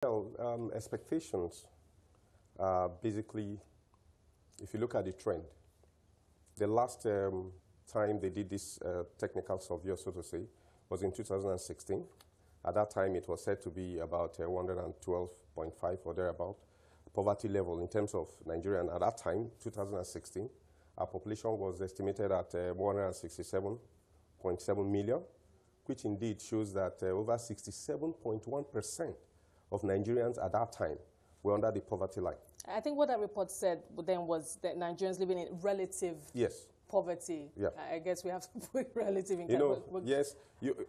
Well, expectations are basically, if you look at the trend, the last time they did this technical survey, so to say, was in 2016. At that time, it was said to be about 112.5 or thereabout poverty level in terms of Nigeria. And at that time, 2016, our population was estimated at 167.7 million, which indeed shows that over 67.1% of Nigerians at that time were under the poverty line. I think what that report said then was that Nigerians living in relative poverty. Yeah. I guess we have to put relative in. Yes,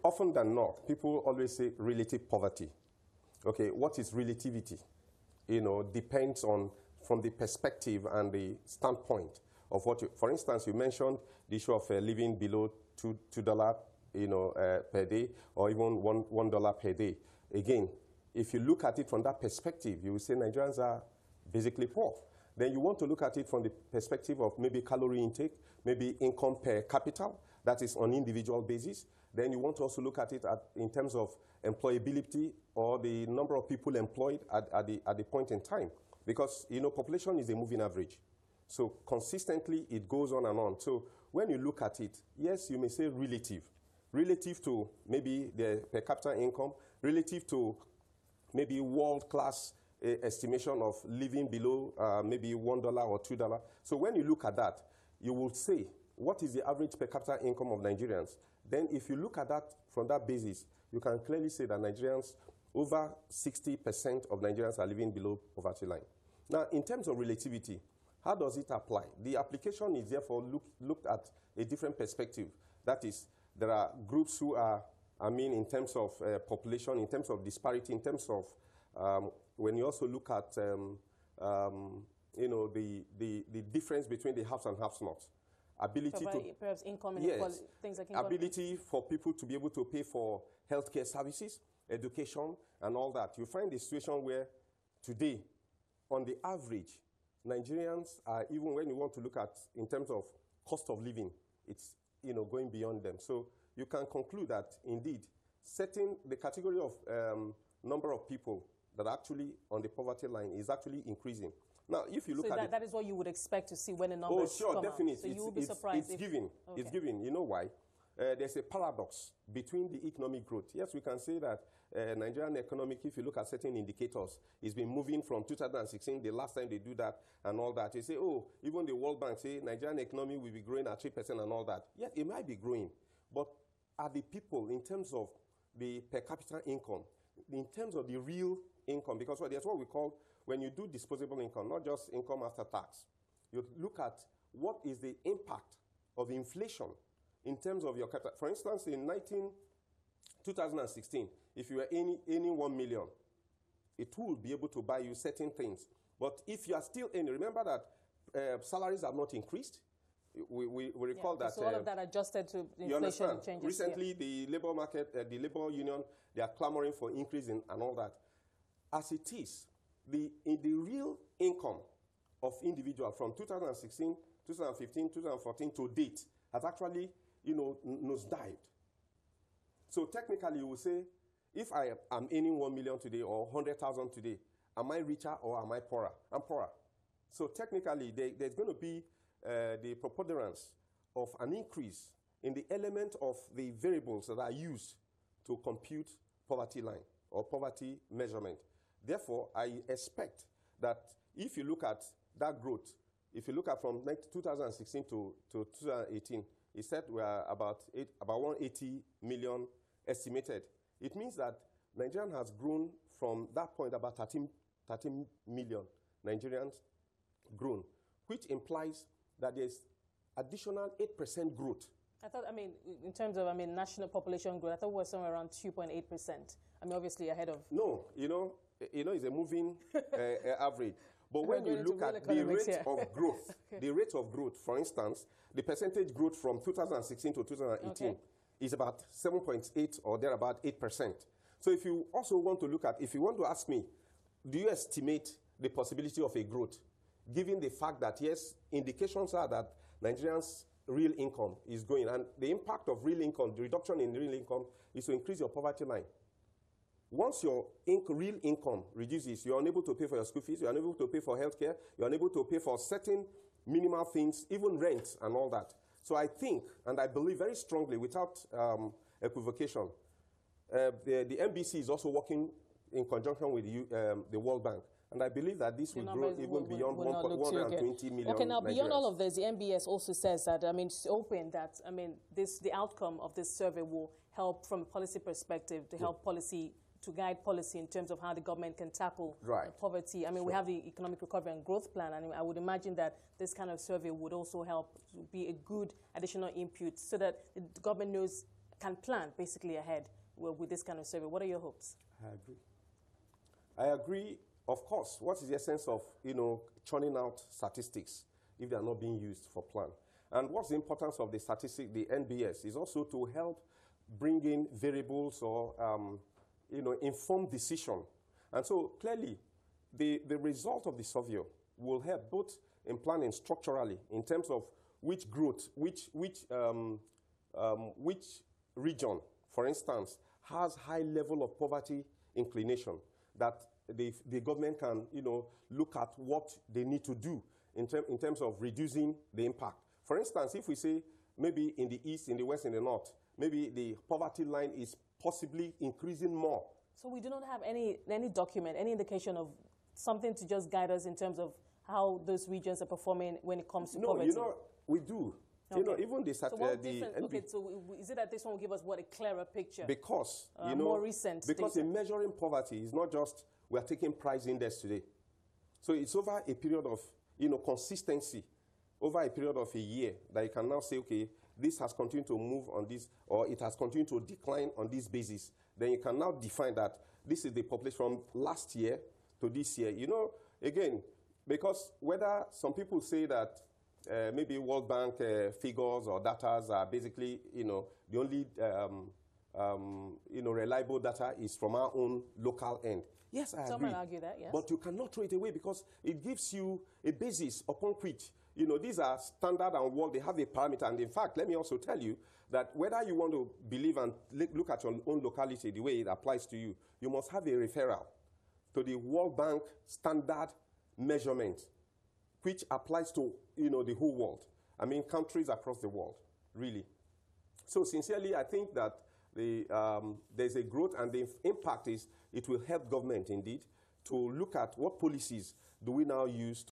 often than not, people always say relative poverty. Okay, what is relativity? Depends on from the perspective and the standpoint of what you. For instance, you mentioned the issue of living below $2 per day, or even $1 per day. Again, if you look at it from that perspective, you will say Nigerians are basically poor. Then you want to look at it from the perspective of maybe calorie intake, maybe income per capita, that is on individual basis. Then you want to also look at it in terms of employability or the number of people employed at the point in time. Because, population is a moving average. So consistently, it goes on and on. So when you look at it, yes, you may say relative. Relative to maybe the per capita income, relative to maybe world-class estimation of living below maybe $1 or $2. So when you look at that, you will say, what is the average per capita income of Nigerians? Then if you look at that from that basis, you can clearly say that Nigerians, over 60% of Nigerians are living below poverty line. Now, in terms of relativity, how does it apply? The application is therefore looked at a different perspective. That is, there are groups who are, in terms of population, in terms of disparity, in terms of when you also look at the difference between the haves and have-nots, ability to perhaps income inequality, things like income. Ability for people to be able to pay for healthcare services, education, and all that. You find a situation where today, on the average, Nigerians are, even when you want to look at in terms of cost of living, it's going beyond them. So you can conclude that indeed, setting the category of number of people that are actually on the poverty line is actually increasing. Now, if you look at it, that is what you would expect to see when the numbers come out. Definitely. So you will be surprised. It's given. Okay. It's given. You know why? There's a paradox between the economic growth. Yes, we can say that Nigerian economic, if you look at certain indicators, it's been moving from 2016, the last time they do that and all that. You say, oh, even the World Bank say Nigerian economy will be growing at 3% and all that. Yes, it might be growing. But are the people, in terms of the per capita income, in terms of the real income, because that's what we call, when you do disposable income, not just income after tax, you look at what is the impact of inflation in terms of your capital. For instance, in 2016, if you were earning 1 million, it will be able to buy you certain things. But if you are still earning, remember that salaries have not increased. We recall that. So all of that adjusted to inflation changes. Recently, the labor market, the labor union, they are clamoring for increase in and all that. As it is, the real income of individual from 2016, 2015, 2014 to date has actually, nosedived. So technically, you will say, if I am earning 1 million today or 100,000 today, am I richer or am I poorer? I'm poorer. So technically, there's going to be the preponderance of an increase in the element of the variables that are used to compute poverty line or poverty measurement. Therefore, I expect that if you look at that growth, if you look at from 2016 to 2018, it said we are about 180 million estimated. It means that Nigeria has grown from that point about 13 million Nigerians grown, which implies that there's additional 8% growth. I thought, in terms of, national population growth, I thought we were somewhere around 2.8%. Obviously ahead of... No, it's a moving average. But when you look at the rate of growth, the rate of growth, for instance, the percentage growth from 2016 to 2018 is about 7.8 or thereabout 8%. So if you also want to look at, if you want to ask me, do you estimate the possibility of a growth, given the fact that, yes, indications are that Nigerians' real income is going, and the impact of real income, the reduction in real income, is to increase your poverty line. once your real income reduces, you're unable to pay for your school fees, you're unable to pay for healthcare, you're unable to pay for certain minimal things, even rent and all that. So I think, and I believe very strongly, without equivocation, the NBC is also working in conjunction with the World Bank. And I believe that this will grow even beyond 120 million. Okay, now Nigerians. Beyond all of this, the NBS also says that, I mean, it's open that, I mean, the outcome of this survey will help from a policy perspective to help policy, to guide policy in terms of how the government can tackle poverty. I mean, we have the Economic Recovery and Growth Plan, and I would imagine that this kind of survey would also help to be a good additional input so that the government knows, can plan basically ahead with this kind of survey. What are your hopes? I agree. I agree. Of course, what is the essence of, churning out statistics if they are not being used for plan? And what's the importance of the statistic, the NBS, is also to help bring in variables or, informed decision. And so clearly, the result of the survey will help both in planning structurally in terms of which growth, which region, for instance, has high level of poverty inclination that the government can, look at what they need to do in terms of reducing the impact. For instance, if we say maybe in the east, in the west, in the north, maybe the poverty line is possibly increasing more. So we do not have any document, any indication of something to just guide us in terms of how those regions are performing when it comes to poverty? No, we do. Okay. Even the... So is it that this one will give us a clearer picture? Because, more recent because data. in measuring poverty is not just we are taking price index today. So it's over a period of, consistency, over a period of a year that you can now say, okay, this has continued to move on this, or it has continued to decline on this basis. Then you can now define that this is the population from last year to this year. Again, because whether some people say that maybe World Bank figures or data are basically, the only, reliable data is from our own local end. Yes, I agree. Some might argue that, yes. But you cannot throw it away because it gives you a basis upon which, these are standard and world, they have a parameter. And in fact, let me also tell you that whether you want to believe and look at your own locality the way it applies to you, you must have a referral to the World Bank standard measurement, which applies to, the whole world. I mean, countries across the world, really. So sincerely, I think that there's a growth, and the impact is it will help government, indeed, to look at what policies do we now use